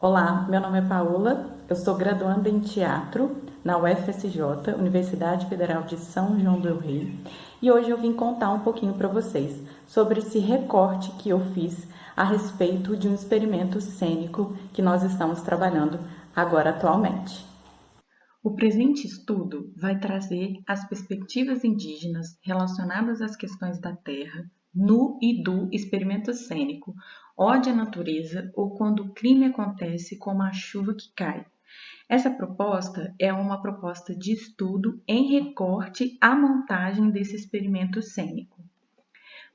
Olá, meu nome é Paola, eu sou graduanda em teatro na UFSJ, Universidade Federal de São João del Rei, e hoje eu vim contar um pouquinho para vocês sobre esse recorte que eu fiz a respeito de um experimento cênico que nós estamos trabalhando agora atualmente. O presente estudo vai trazer as perspectivas indígenas relacionadas às questões da terra no e do experimento cênico, Ode à Natureza ou Quando o Crime Acontece como a Chuva que Cai. Essa proposta é uma proposta de estudo em recorte à montagem desse experimento cênico.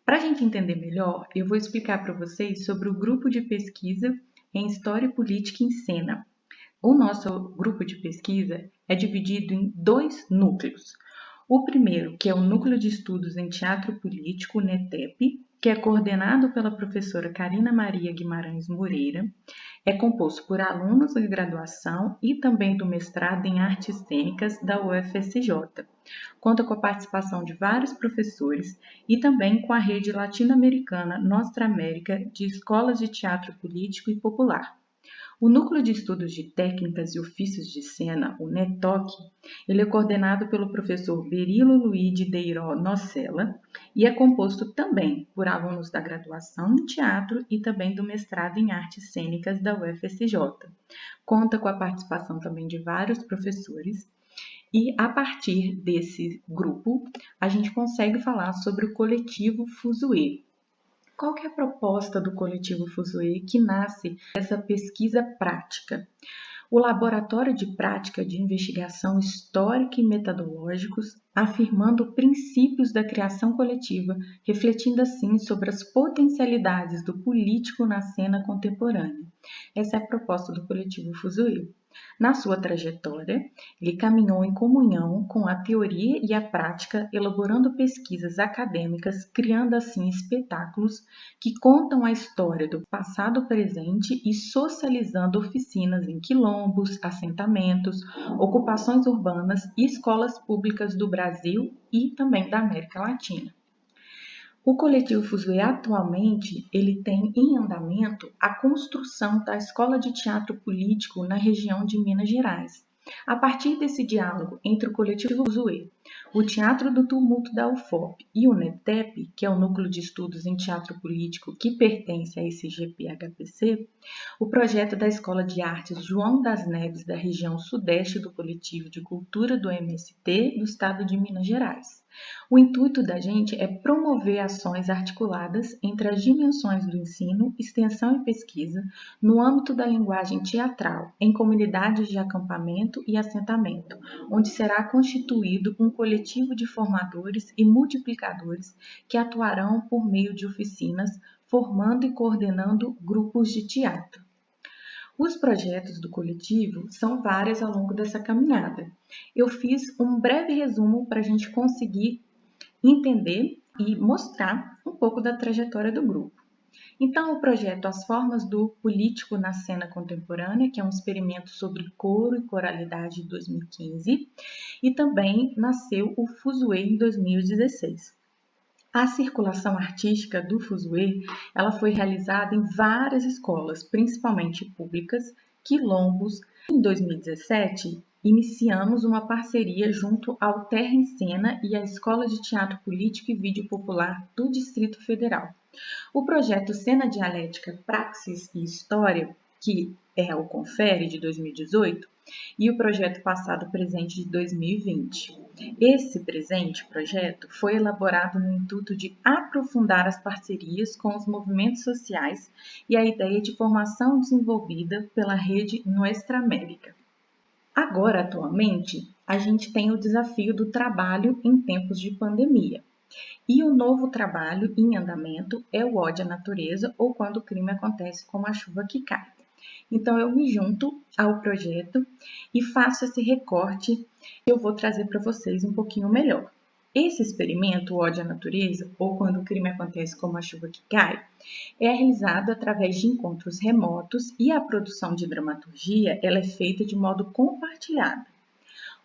Para a gente entender melhor, eu vou explicar para vocês sobre o grupo de pesquisa em História Política em Cena. O nosso grupo de pesquisa é dividido em dois núcleos. O primeiro, que é o Núcleo de Estudos em Teatro Político, NETEP, que é coordenado pela professora Carina Maria Guimarães Moreira, é composto por alunos da graduação e também do mestrado em Artes Cênicas da UFSJ. Conta com a participação de vários professores e também com a rede latino-americana Nostra América de escolas de teatro político e popular. O Núcleo de Estudos de Técnicas e Ofícios de Cena, o NETOC, ele é coordenado pelo professor Berilo Luigi Deiró Nocella e é composto também por alunos da graduação em teatro e também do mestrado em artes cênicas da UFSJ. Conta com a participação também de vários professores e, a partir desse grupo, a gente consegue falar sobre o coletivo Fuzue. Qual que é a proposta do coletivo Fuzue que nasce dessa pesquisa prática? O Laboratório de Prática de Investigação Histórica e Metodológicos, afirmando princípios da criação coletiva, refletindo assim sobre as potencialidades do político na cena contemporânea. Essa é a proposta do coletivo Fuzue. Na sua trajetória, ele caminhou em comunhão com a teoria e a prática, elaborando pesquisas acadêmicas, criando assim espetáculos que contam a história do passado presente e socializando oficinas em quilombos, assentamentos, ocupações urbanas e escolas públicas do Brasil e também da América Latina. O coletivo Fuzue atualmente ele tem em andamento a construção da Escola de Teatro Político na região de Minas Gerais. A partir desse diálogo entre o coletivo Fuzue, o Teatro do Tumulto da UFOP e o NETEP, que é o Núcleo de Estudos em Teatro Político que pertence a esse GPHPC, o projeto da Escola de Artes João das Neves da região sudeste do Coletivo de Cultura do MST do estado de Minas Gerais. O intuito da gente é promover ações articuladas entre as dimensões do ensino, extensão e pesquisa no âmbito da linguagem teatral, em comunidades de acampamento e assentamento, onde será constituído um coletivo de formadores e multiplicadores que atuarão por meio de oficinas, formando e coordenando grupos de teatro. Os projetos do coletivo são vários ao longo dessa caminhada. Eu fiz um breve resumo para a gente conseguir entender e mostrar um pouco da trajetória do grupo. Então, o projeto As Formas do Político na Cena Contemporânea, que é um experimento sobre coro e coralidade de 2015, e também nasceu o Fuzue em 2016. A circulação artística do Fuzue, ela foi realizada em várias escolas, principalmente públicas, quilombos. Em 2017, iniciamos uma parceria junto ao Terra em Cena e à Escola de Teatro Político e Vídeo Popular do Distrito Federal. O projeto Cena Dialética, Praxis e História, que é o Confere de 2018, e o projeto Passado Presente de 2020. Esse presente projeto foi elaborado no intuito de aprofundar as parcerias com os movimentos sociais e a ideia de formação desenvolvida pela rede Nuestra América. Agora, atualmente, a gente tem o desafio do trabalho em tempos de pandemia. E o novo trabalho em andamento é o Ode à Natureza ou Quando o Crime Acontece como a Chuva que Cai. Então, eu me junto ao projeto e faço esse recorte que eu vou trazer para vocês um pouquinho melhor. Esse experimento, o Ode à Natureza, ou Quando o Crime Acontece como a Chuva que Cai, é realizado através de encontros remotos e a produção de dramaturgia ela é feita de modo compartilhado.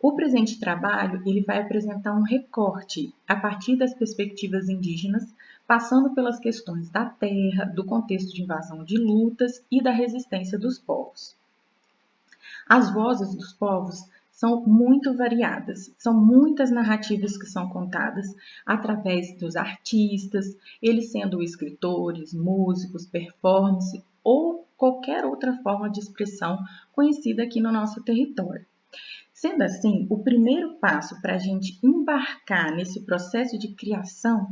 O presente trabalho ele vai apresentar um recorte a partir das perspectivas indígenas passando pelas questões da terra, do contexto de invasão de lutas e da resistência dos povos. As vozes dos povos são muito variadas, são muitas narrativas que são contadas através dos artistas, eles sendo escritores, músicos, performance ou qualquer outra forma de expressão conhecida aqui no nosso território. Sendo assim, o primeiro passo para a gente embarcar nesse processo de criação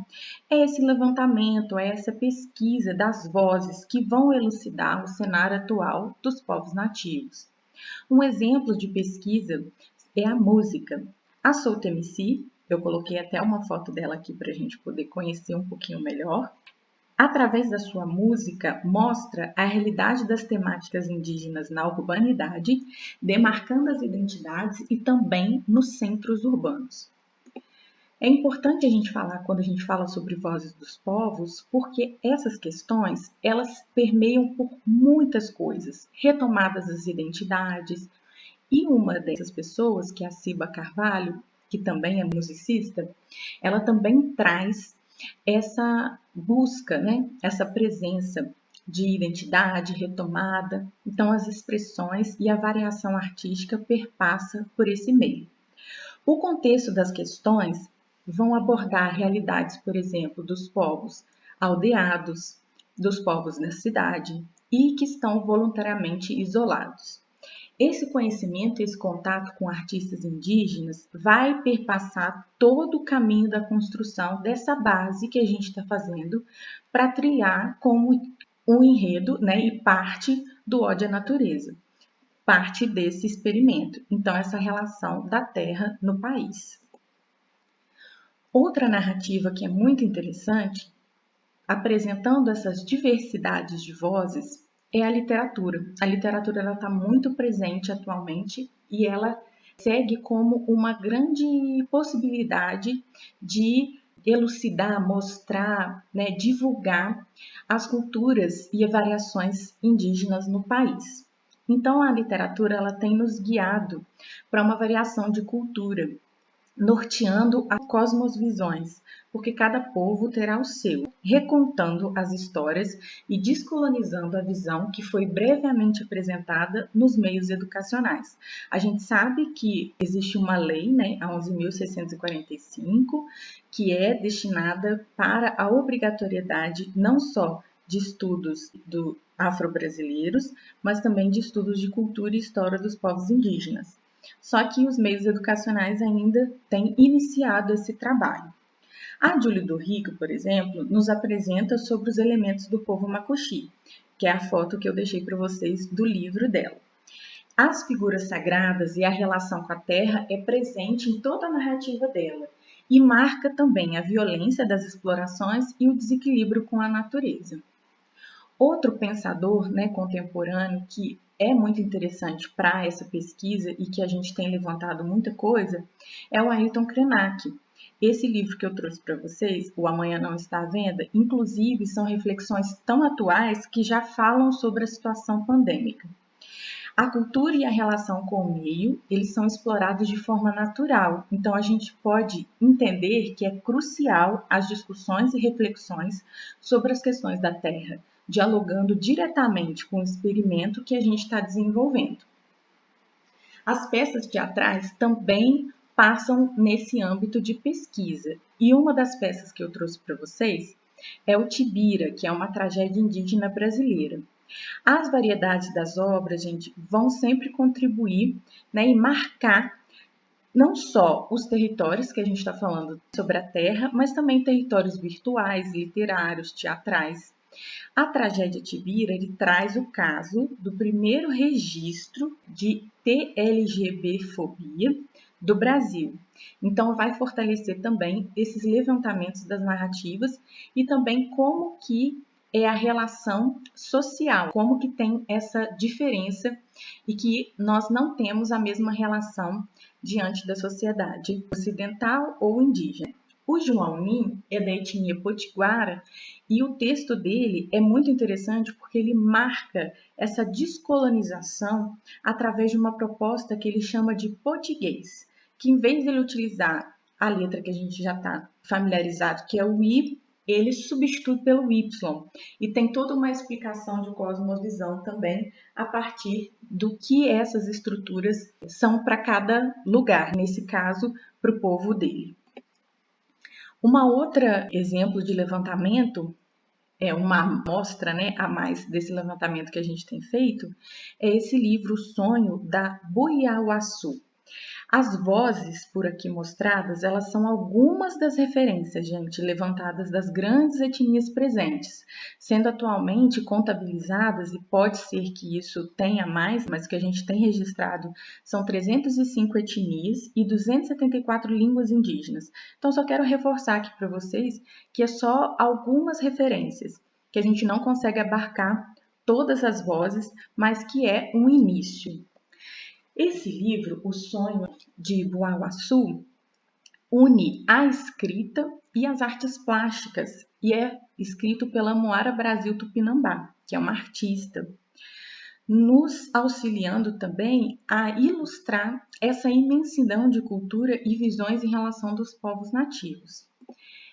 é esse levantamento, é essa pesquisa das vozes que vão elucidar o cenário atual dos povos nativos. Um exemplo de pesquisa é a música. A Souto MC, eu coloquei até uma foto dela aqui para a gente poder conhecer um pouquinho melhor. Através da sua música, mostra a realidade das temáticas indígenas na urbanidade, demarcando as identidades e também nos centros urbanos. É importante a gente falar, quando a gente fala sobre vozes dos povos, porque essas questões, elas permeiam por muitas coisas, retomadas das identidades, e uma dessas pessoas, que é a Ciba Carvalho, que também é musicista, ela também traz essa busca, né? Essa presença de identidade retomada. Então, as expressões e a variação artística perpassa por esse meio. O contexto das questões vão abordar realidades, por exemplo, dos povos aldeados, dos povos da cidade e que estão voluntariamente isolados. Esse conhecimento, esse contato com artistas indígenas vai perpassar todo o caminho da construção dessa base que a gente está fazendo para trilhar como um enredo, né, e parte do ódio à natureza, parte desse experimento. Então, essa relação da terra no país. Outra narrativa que é muito interessante, apresentando essas diversidades de vozes, é a literatura. A literatura está muito presente atualmente e ela segue como uma grande possibilidade de elucidar, mostrar, né, divulgar as culturas e variações indígenas no país. Então, a literatura ela tem nos guiado para uma variação de cultura, norteando as cosmovisões, porque cada povo terá o seu, recontando as histórias e descolonizando a visão que foi brevemente apresentada nos meios educacionais. A gente sabe que existe uma lei, né, a 11.645, que é destinada para a obrigatoriedade não só de estudos do afro-brasileiros, mas também de estudos de cultura e história dos povos indígenas. Só que os meios educacionais ainda têm iniciado esse trabalho. A Julie do Rico, por exemplo, nos apresenta sobre os elementos do povo Macuxi, que é a foto que eu deixei para vocês do livro dela. As figuras sagradas e a relação com a terra é presente em toda a narrativa dela e marca também a violência das explorações e o desequilíbrio com a natureza. Outro pensador, né, contemporâneo que é muito interessante para essa pesquisa e que a gente tem levantado muita coisa é o Ayrton Krenak. Esse livro que eu trouxe para vocês, O Amanhã Não Está à Venda, inclusive são reflexões tão atuais que já falam sobre a situação pandêmica. A cultura e a relação com o meio, eles são explorados de forma natural. Então, a gente pode entender que é crucial as discussões e reflexões sobre as questões da Terra, dialogando diretamente com o experimento que a gente está desenvolvendo. As peças teatrais também passam nesse âmbito de pesquisa. E uma das peças que eu trouxe para vocês é o Tibira, que é uma tragédia indígena brasileira. As variedades das obras, gente, vão sempre contribuir, né, e marcar não só os territórios que a gente está falando sobre a Terra, mas também territórios virtuais, literários, teatrais. A tragédia Tibira ele traz o caso do primeiro registro de TLGB-fobia do Brasil. Então, vai fortalecer também esses levantamentos das narrativas e também como que é a relação social, como que tem essa diferença e que nós não temos a mesma relação diante da sociedade ocidental ou indígena. O João Nin é da etnia potiguara e o texto dele é muito interessante porque ele marca essa descolonização através de uma proposta que ele chama de potiguês, que em vez de ele utilizar a letra que a gente já está familiarizado, que é o I ele substitui pelo Y e tem toda uma explicação de cosmovisão também a partir do que essas estruturas são para cada lugar, nesse caso, para o povo dele. Uma outra exemplo de levantamento, uma amostra, a mais desse levantamento que a gente tem feito, é esse livro O Sonho da Buiauaçu. As vozes por aqui mostradas, elas são algumas das referências, gente, levantadas das grandes etnias presentes, sendo atualmente contabilizadas, e pode ser que isso tenha mais, mas o que a gente tem registrado são 305 etnias e 274 línguas indígenas. Então, só quero reforçar aqui para vocês que é só algumas referências, que a gente não consegue abarcar todas as vozes, mas que é um início. Esse livro, O Sonho de Buiauaçu, une a escrita e as artes plásticas e é escrito pela Moara Brasil Tupinambá, que é uma artista, nos auxiliando também a ilustrar essa imensidão de cultura e visões em relação dos povos nativos.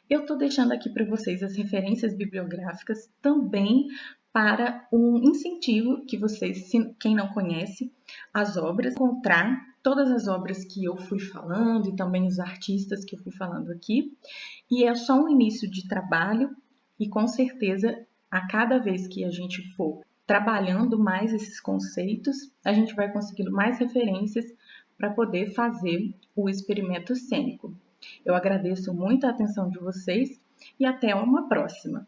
Eu estou deixando aqui para vocês as referências bibliográficas também para um incentivo que vocês, quem não conhece as obras, encontrar todas as obras que eu fui falando e também os artistas que eu fui falando aqui. E é só um início de trabalho e com certeza a cada vez que a gente for trabalhando mais esses conceitos, a gente vai conseguindo mais referências para poder fazer o experimento cênico. Eu agradeço muito a atenção de vocês e até uma próxima!